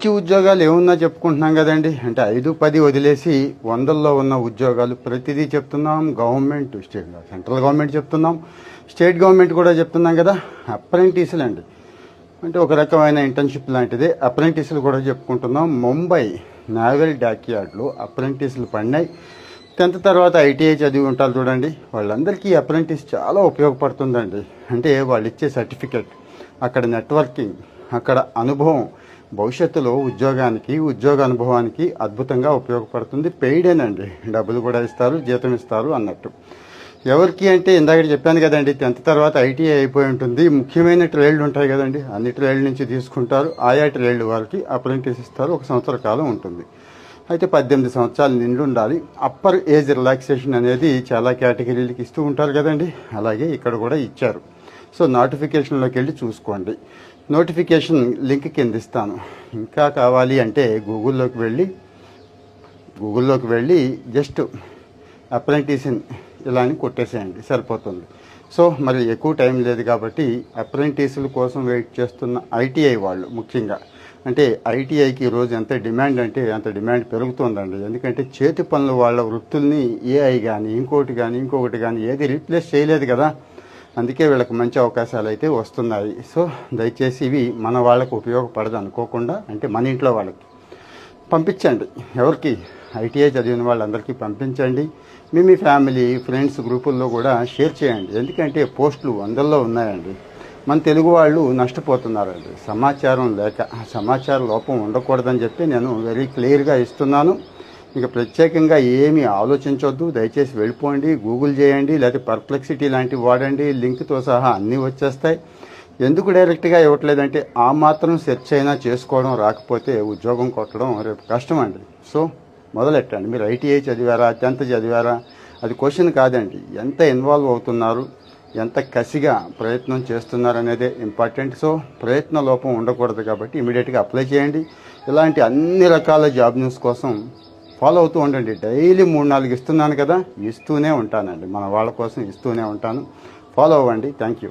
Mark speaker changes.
Speaker 1: మంచి ఉద్యోగాలు ఏమున్నా చెప్పుకుంటున్నాం కదండి. అంటే 5-10 వదిలేసి వందల్లో ఉన్న ఉద్యోగాలు ప్రతిదీ చెప్తున్నాం. గవర్నమెంట్, సెంట్రల్ గవర్నమెంట్ చెప్తున్నాం, స్టేట్ గవర్నమెంట్ కూడా చెప్తున్నాం కదా. అప్రెంటిస్లు అండి, అంటే ఒక రకమైన ఇంటర్న్షిప్ లాంటిదే. అప్రెంటిస్లు కూడా చెప్పుకుంటున్నాం. ముంబై నావెల్ డాక్యార్డ్లో అప్రెంటిస్లు పడినాయి. 10th తర్వాత ఐటీఐ చదివి ఉంటారు చూడండి, వాళ్ళందరికీ అప్రెంటిస్ చాలా ఉపయోగపడుతుందండి. అంటే వాళ్ళు ఇచ్చే సర్టిఫికెట్, అక్కడ నెట్వర్కింగ్, అక్కడ అనుభవం భవిష్యత్తులో ఉద్యోగ అనుభవానికి అద్భుతంగా ఉపయోగపడుతుంది. పెయిడేనండి, డబ్బులు కూడా ఇస్తారు, జీతం ఇస్తారు అన్నట్టు. ఎవరికి అంటే ఇందాక చెప్పాను కదండి, 10th తర్వాత ఐటీఐ అయిపోయి ఉంటుంది. ముఖ్యమైన ట్రేడ్లు ఉంటాయి కదండి, అన్ని ట్రేడ్ల నుంచి తీసుకుంటారు. ఆయా ట్రేడ్లు వాళ్ళకి అప్రెంటిస్ ఇస్తారు. 1 సంవత్సర కాలం ఉంటుంది. అయితే 18 సంవత్సరాలు నిండి ఉండాలి. అప్పర్ ఏజ్ రిలాక్సేషన్ అనేది చాలా కేటగిరీలకి ఇస్తూ ఉంటారు కదండి, అలాగే ఇక్కడ కూడా ఇచ్చారు. సో నోటిఫికేషన్లోకి వెళ్ళి చూసుకోండి. నోటిఫికేషన్ లింక్ కింద ఇస్తాను. ఇంకా కావాలి అంటే గూగుల్లోకి వెళ్ళి జస్ట్ అప్రెంటిస్ ఇలా అని కొట్టేసేయండి, సరిపోతుంది. సో మరి ఎక్కువ టైం లేదు కాబట్టి అప్రెంటిస్ల కోసం వెయిట్ చేస్తున్న ఐటీఐ వాళ్ళు ముఖ్యంగా, అంటే ఐటీఐకి ఈరోజు ఎంత డిమాండ్ అంటే అంత డిమాండ్ పెరుగుతుందండి. ఎందుకంటే చేతి పనులు వాళ్ళ వృత్తుల్ని ఏఐ కానీ ఇంకొకటి కానీ ఏది రీప్లేస్ చేయలేదు కదా. అందుకే వీళ్ళకి మంచి అవకాశాలు అయితే వస్తున్నాయి. సో దయచేసి ఇవి మన వాళ్ళకు ఉపయోగపడదు అనుకోకుండా, అంటే మన ఇంట్లో వాళ్ళకి పంపించండి. ఎవరికి ఐటీఐ చదివిన వాళ్ళందరికీ పంపించండి. మీ ఫ్యామిలీ ఫ్రెండ్స్ గ్రూపుల్లో కూడా షేర్ చేయండి. ఎందుకంటే పోస్టులు వందల్లో ఉన్నాయండి. మన తెలుగు వాళ్ళు నష్టపోతున్నారండి. సమాచారం లేక, సమాచార లోపం ఉండకూడదని చెప్పి నేను వెరీ క్లియర్గా ఇస్తున్నాను. ఇక ప్రత్యేకంగా ఏమీ ఆలోచించొద్దు, దయచేసి వెళ్ళిపోండి, గూగుల్ చేయండి, లేకపోతే పర్ప్లెక్సిటీ లాంటివి వాడండి, లింక్తో సహా అన్నీ వచ్చేస్తాయి. ఎందుకు డైరెక్ట్గా ఇవ్వట్లేదంటే ఆ మాత్రం సెర్చ్ అయినా చేసుకోవడం రాకపోతే ఉద్యోగం కొట్టడం రేపు కష్టం అండి. సో మొదలెట్టండి. మీరు ఐటీఐ చదివారా, 10th చదివారా, అది క్వశ్చన్ కాదండి. ఎంత ఇన్వాల్వ్ అవుతున్నారు, ఎంత కసిగా ప్రయత్నం చేస్తున్నారు అనేదే ఇంపార్టెంట్. సో ప్రయత్న లోపం ఉండకూడదు కాబట్టి ఇమీడియట్గా అప్లై చేయండి. ఇలాంటి అన్ని రకాల జాబ్ న్యూస్ కోసం ఫాలో అవుతూ ఉండండి. డైలీ 3-4 ఇస్తున్నాను కదా, ఇస్తూనే ఉంటానండి. మన వాళ్ళ కోసం ఇస్తూనే ఉంటాను. ఫాలో అవ్వండి. Thank you.